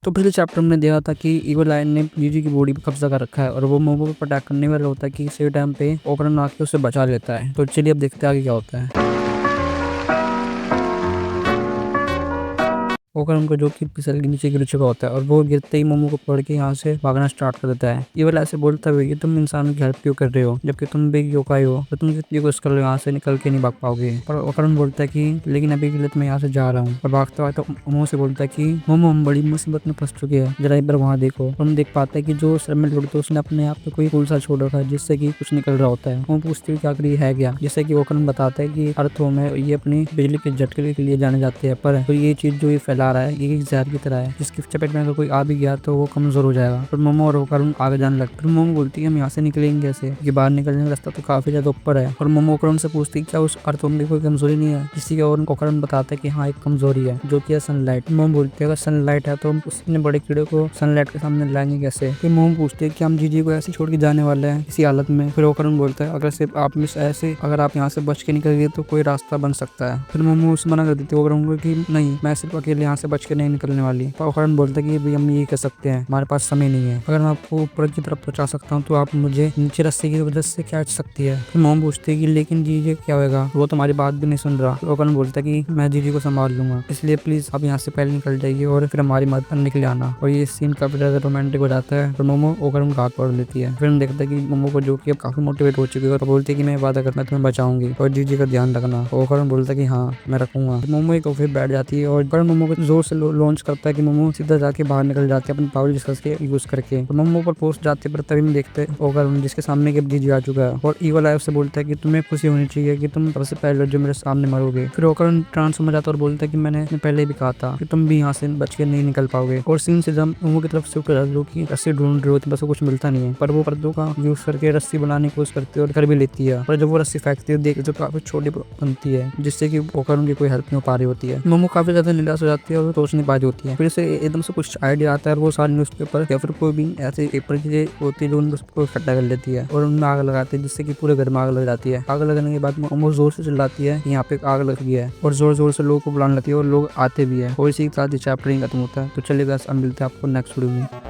तो पिछले चैप्टर में देखा था कि ईवल आयन ने जीजी की बॉडी पे कब्जा कर रखा है और वो मोमो पे अटैक करने वाला होता है कि सही टाइम पे ओकरन आके उसे बचा लेता है। तो चलिए अब देखते हैं आगे क्या होता है। ओकरन को जो कि फिसल के नीचे गिर चुका होता है और वो गिरते ही मोमो को पकड़ के यहाँ से भागना स्टार्ट कर देता है। ईवल ऐसे बोलता है कि तुम इंसानों की हेल्प क्यों कर रहे हो जबकि तुम भी योकाई हो, तो तुम जितनी कोशिश कर रहे हो यहाँ से निकल के नहीं भाग पाओगे। पर ओकरन बोलता है कि लेकिन अभी के लिए तो मैं यहाँ से जा रहा हूँ। और भागते हुए तो मोमो से बोलता है कि मोमो हम बड़ी मुसीबत में फंस चुके हैं, जरा एक बार वहाँ देखो। और हम देख पाते हैं कि जो सर में लुढ़कता है उसने अपने आप पे कोई फूल सा छोड़ रखा है जिससे कि कुछ निकल रहा होता है। वो पूछती है कि आखिर ये है क्या, जिससे कि ओकरन बताता है कि अर्थों में ये अपनी बिजली के झटके के लिए जाने जाते हैं, पर तो ये चीज जो ये फैला रहा है ये जहर की तरह है जिसकी चपेट में अगर कोई आ भी गया तो वो कमजोर हो जाएगा। पर मोमो और ओकरन आगे जाने लगते हैं। मोमो बोलती है हम यहाँ से निकलेंगे कैसे, कि बाहर निकलने का रास्ता तो काफी ज्यादा ऊपर है। और मोमो ओकरन से पूछती है क्या उस अर्थों में कोई कमजोरी नहीं है, जिसकी की ओकरन बताता है कि हाँ एक कमजोरी है जो कि है सनलाइट। मोमो बोलती है अगर सनलाइट है तो हम उसने बड़े कीड़े को सनलाइट के सामने लाएंगे कैसे। फिर मोमो पूछती है कि हम जीजी को ऐसे छोड़ के जाने वाले हैं इसी हालत में। फिर ओकरन बोलता है अगर सिर्फ आप मिस ऐसे अगर आप यहाँ से बच के निकल गए तो कोई रास्ता बन सकता है। फिर मोमो उसे मना कर देती है ओकरन को कि नहीं मैं सिर्फ अकेले यहाँ से बच के नहीं निकलने वाली। ओकरन बोलता है कि भाई हम ये कर सकते हैं, हमारे पास समय नहीं है, अगर मैं आपको ऊपर की तरफ पहुंचा सकता हूँ तो आप मुझे नीचे रस्सी की वजह से खींच सकती है। फिर मोम पूछती है कि लेकिन जीजी क्या होगा, वो तुम्हारी बात भी नहीं सुन रहा। तो ओकरन बोलता है कि मैं जीजी को संभाल लूंगा, इसलिए प्लीज आप यहाँ से पहले निकल जाइए और फिर हमारी मदद करने के लिए आना। और ये सीन काफी ज्यादा रोमांटिक हो जाता है और मोमो ओकरन का हाथ पकड़ लेती है। फिर हम देखते हैं कि मोमो को जो कि अब काफी मोटिवेट हो चुकी है और बोलती है कि मैं वादा करता तुम्हें बचाऊंगी और जीजी का ध्यान रखना। ओकरन बोलता है कि हाँ मैं रखूंगा। मोमो एक फिर बैठ जाती है और ओकरन मोमो को जोर से लॉन्च करता है कि मोमो सीधा जाके बाहर निकल जाते हैं अपनी पावर डिस्कस के यूज करके। तो मोमो पर पोस्ट जाते पर तभी हम देखते हैं ओकरन जिसके सामने के जीजी आ चुका है और ईवल आय उससे बोलता है कि तुम्हें खुशी होनी चाहिए कि तुम सबसे पहले जो मेरे सामने मरोगे। फिर ओकरन ट्रांसफॉर्म हो जाता है और बोलता है कि मैंने पहले भी कहा था कि तुम भी यहाँ से बच के नहीं निकल पाओगे। और सीन से जब मोमो की तरफ से जो कि रस्सी ढूंढ रही होती है बस कुछ मिलता नहीं है, पर वो पर्दों का यूज करके रस्सी बनाने की कोशिश करती है और कर भी लेती है। पर जब वो रस्सी फेंकती है देख जो काफी छोटी बनती है जिससे कि ओकरन की कोई हेल्प नहीं हो पा रही होती है। मोमो काफी ज्यादा निराश हो जाती है और सोच नहीं पा रही होती है। फिर से एकदम से कुछ आइडिया आता है और वो सारे न्यूज़पेपर या फिर कोई भी ऐसे पेपर की होती है जो उसको इकट्ठा कर लेती है और उनमें आग लगाती है जिससे कि पूरे घर में आग लग जाती है। आग लगने के बाद मोमो जोर से चिल्लाती है कि यहाँ पे आग लग गई है और जोर जोर से लोगों को बुलाने लगती है और लोग आते भी है और इसी के साथ चैप्टर खत्म होता है। तो चलिए गाइस अब मिलते हैं आपको नेक्स्ट वीडियो में।